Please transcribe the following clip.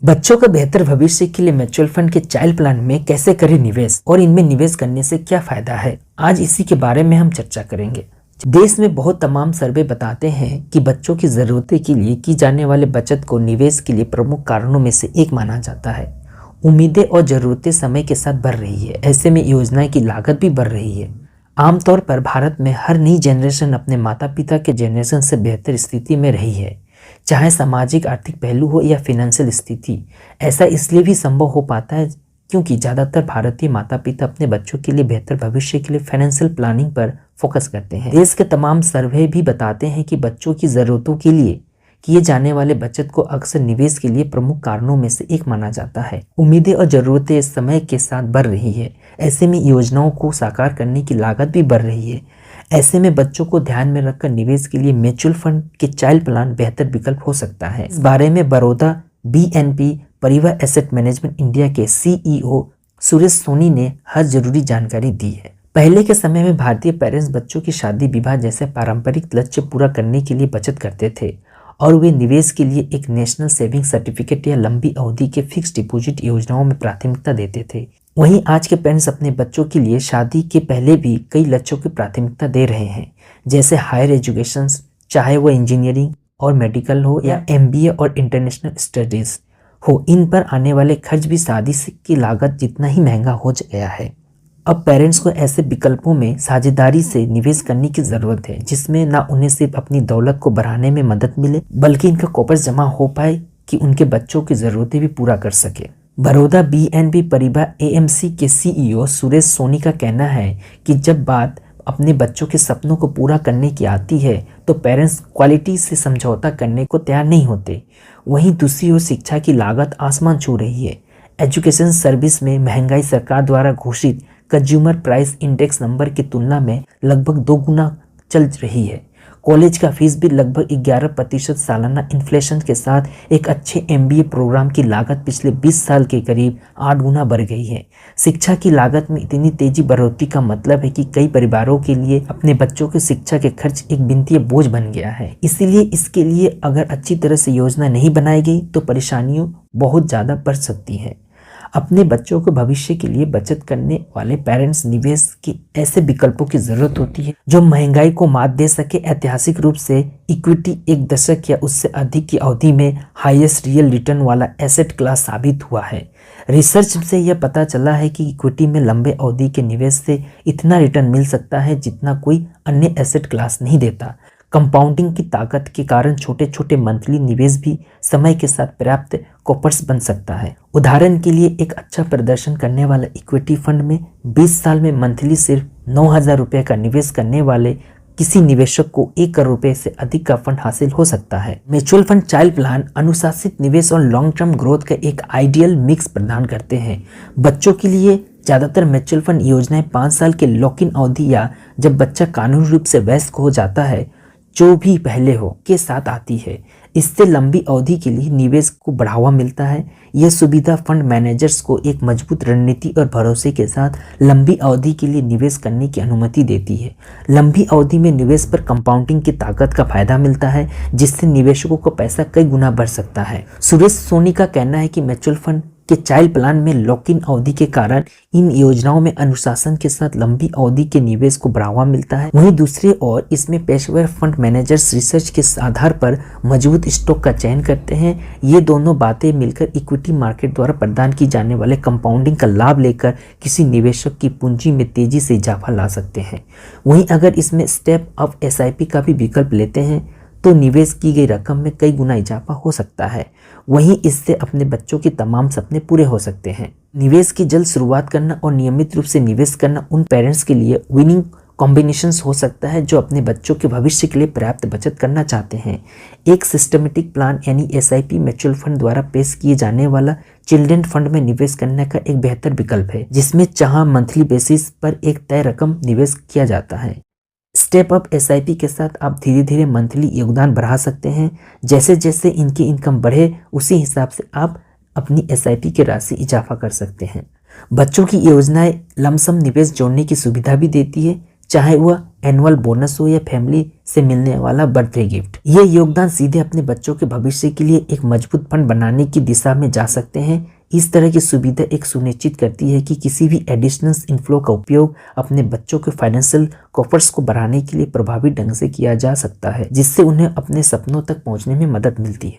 बच्चों का बेहतर भविष्य के लिए म्यूचुअल फंड के चाइल्ड प्लान में कैसे करें निवेश और इनमें निवेश करने से क्या फायदा है, आज इसी के बारे में हम चर्चा करेंगे। देश में बहुत तमाम सर्वे बताते हैं कि बच्चों की जरूरतें के लिए की जाने वाले बचत को निवेश के लिए प्रमुख कारणों में से एक माना जाता है। उम्मीदें और जरूरतें समय के साथ बढ़ रही है, ऐसे में योजनाएं की लागत भी बढ़ रही है। आमतौर पर भारत में हर नई जनरेशन अपने माता पिता के जनरेशन से बेहतर स्थिति में रही है, चाहे सामाजिक आर्थिक पहलू हो या फिनेंशियल स्थिति। ऐसा इसलिए भी संभव हो पाता है क्योंकि ज़्यादातर भारतीय माता पिता अपने बच्चों के लिए बेहतर भविष्य के लिए फाइनेंशियल प्लानिंग पर फोकस करते हैं। देश के तमाम सर्वे भी बताते हैं कि बच्चों की ज़रूरतों के लिए किए जाने वाले बचत को अक्सर निवेश के लिए प्रमुख कारणों में से एक माना जाता है। उम्मीदें और ज़रूरतें समय के साथ बढ़ रही है, ऐसे में योजनाओं को साकार करने की लागत भी बढ़ रही है। ऐसे में बच्चों को ध्यान में रखकर निवेश के लिए म्यूचुअल फंड के चाइल्ड प्लान बेहतर विकल्प हो सकता है। इस बारे में बड़ौदा BNP परिवार एसेट मैनेजमेंट इंडिया के CEO सुरेश सोनी ने हर जरूरी जानकारी दी है। पहले के समय में भारतीय पेरेंट्स बच्चों की शादी विवाह जैसे पारंपरिक लक्ष्य पूरा करने के लिए बचत करते थे और वे निवेश के लिए एक नेशनल सेविंग सर्टिफिकेट या लंबी अवधि के फिक्स डिपॉजिट योजनाओं में प्राथमिकता देते थे। वहीं आज के पेरेंट्स अपने बच्चों के लिए शादी के पहले भी कई लक्ष्यों की प्राथमिकता दे रहे हैं, जैसे हायर एजुकेशन, चाहे वो इंजीनियरिंग और मेडिकल हो या MBA और इंटरनेशनल स्टडीज हो। इन पर आने वाले खर्च भी शादी की लागत जितना ही महंगा हो गया है। अब पेरेंट्स को ऐसे विकल्पों में साझेदारी से निवेश करने की ज़रूरत है, जिसमें ना उन्हें सिर्फ अपनी दौलत को बढ़ाने में मदद मिले बल्कि इनका कॉर्पस जमा हो पाए कि उनके बच्चों की ज़रूरतें भी पूरा कर सके। बड़ौदा BNP परिवार AMC के CEO सुरेश सोनी का कहना है कि जब बात अपने बच्चों के सपनों को पूरा करने की आती है तो पेरेंट्स क्वालिटी से समझौता करने को तैयार नहीं होते। वहीं दूसरी ओर शिक्षा की लागत आसमान छू रही है। एजुकेशन सर्विस में महंगाई सरकार द्वारा घोषित कंज्यूमर प्राइस इंडेक्स नंबर की तुलना में लगभग 2 गुना चल रही है। कॉलेज का फीस भी लगभग 11% सालाना इन्फ्लेशन के साथ एक अच्छे MBA प्रोग्राम की लागत पिछले 20 साल के करीब 8 गुना बढ़ गई है। शिक्षा की लागत में इतनी तेजी बढ़ोतरी का मतलब है कि कई परिवारों के लिए अपने बच्चों की शिक्षा के खर्च एक वित्तीय बोझ बन गया है। इसीलिए इसके लिए अगर अच्छी तरह से योजना नहीं बनाई गई तो परेशानियों बहुत ज़्यादा बढ़ सकती है। अपने बच्चों को भविष्य के लिए बचत करने वाले पेरेंट्स निवेश के ऐसे विकल्पों की जरूरत होती है जो महंगाई को मात दे सके। ऐतिहासिक रूप से इक्विटी एक दशक या उससे अधिक की अवधि में हाईएस्ट रियल रिटर्न वाला एसेट क्लास साबित हुआ है। रिसर्च से यह पता चला है कि इक्विटी में लंबे अवधि के निवेश से इतना रिटर्न मिल सकता है जितना कोई अन्य एसेट क्लास नहीं देता। कंपाउंडिंग की ताकत के कारण छोटे छोटे मंथली निवेश भी समय के साथ पर्याप्त कॉर्पस बन सकता है। उदाहरण के लिए एक अच्छा प्रदर्शन करने वाला इक्विटी फंड में 20 साल में मंथली सिर्फ 9,000 रुपये का निवेश करने वाले किसी निवेशक को 1 करोड़ रुपए से अधिक का फंड हासिल हो सकता है। म्यूचुअल फंड चाइल्ड प्लान अनुशासित निवेश और लॉन्ग टर्म ग्रोथ का एक आइडियल मिक्स प्रदान करते हैं। बच्चों के लिए ज़्यादातर म्यूचुअल फंड योजनाएं 5 साल के लॉक इन अवधि या जब बच्चा कानूनी रूप से वयस्क हो जाता है, जो भी पहले हो, के साथ आती है। इससे लंबी अवधि के लिए निवेश को बढ़ावा मिलता है। यह सुविधा फंड मैनेजर्स को एक मजबूत रणनीति और भरोसे के साथ लंबी अवधि के लिए निवेश करने की अनुमति देती है। लंबी अवधि में निवेश पर कंपाउंडिंग की ताकत का फायदा मिलता है, जिससे निवेशकों को पैसा कई गुना बढ़ सकता है। सुरेश सोनी का कहना है कि म्यूचुअल फंड के चाइल्ड प्लान में लॉक इन अवधि के कारण इन योजनाओं में अनुशासन के साथ लंबी अवधि के निवेश को बढ़ावा मिलता है। वहीं दूसरी ओर इसमें पेशेवर फंड मैनेजर्स रिसर्च के आधार पर मजबूत स्टॉक का चयन करते हैं। ये दोनों बातें मिलकर इक्विटी मार्केट द्वारा प्रदान की जाने वाले कंपाउंडिंग का लाभ लेकर किसी निवेशक की पूंजी में तेजी से इजाफा ला सकते हैं। वहीं अगर इसमें स्टेप अप SIP का भी विकल्प लेते हैं तो निवेश की गई रकम में कई गुना इजाफा हो सकता है। वहीं इससे अपने बच्चों के तमाम सपने पूरे हो सकते हैं। निवेश की जल्द शुरुआत करना और नियमित रूप से निवेश करना उन पेरेंट्स के लिए विनिंग कॉम्बिनेशंस हो सकता है जो अपने बच्चों के भविष्य के लिए पर्याप्त बचत करना चाहते हैं। एक सिस्टमेटिक प्लान यानी SIP म्यूचुअल फंड द्वारा पेश किए जाने वाला चिल्ड्रन फंड में निवेश करने का एक बेहतर विकल्प है, जिसमें जहां मंथली बेसिस पर एक तय रकम निवेश किया जाता है। स्टेप अप SIP के साथ आप धीरे धीरे मंथली योगदान बढ़ा सकते हैं। जैसे जैसे इनकी इनकम बढ़े उसी हिसाब से आप अपनी SIP की राशि इजाफा कर सकते हैं। बच्चों की योजनाएं लमसम निवेश जोड़ने की सुविधा भी देती है, चाहे वह एनुअल बोनस हो या फैमिली से मिलने वाला बर्थडे गिफ्ट। ये योगदान सीधे अपने बच्चों के भविष्य के लिए एक मजबूत फंड बनाने की दिशा में जा सकते हैं। इस तरह की सुविधा एक सुनिश्चित करती है कि किसी भी एडिशनल इनफ्लो का उपयोग अपने बच्चों के फाइनेंशियल कॉफर्स को बढ़ाने के लिए प्रभावी ढंग से किया जा सकता है, जिससे उन्हें अपने सपनों तक पहुंचने में मदद मिलती है।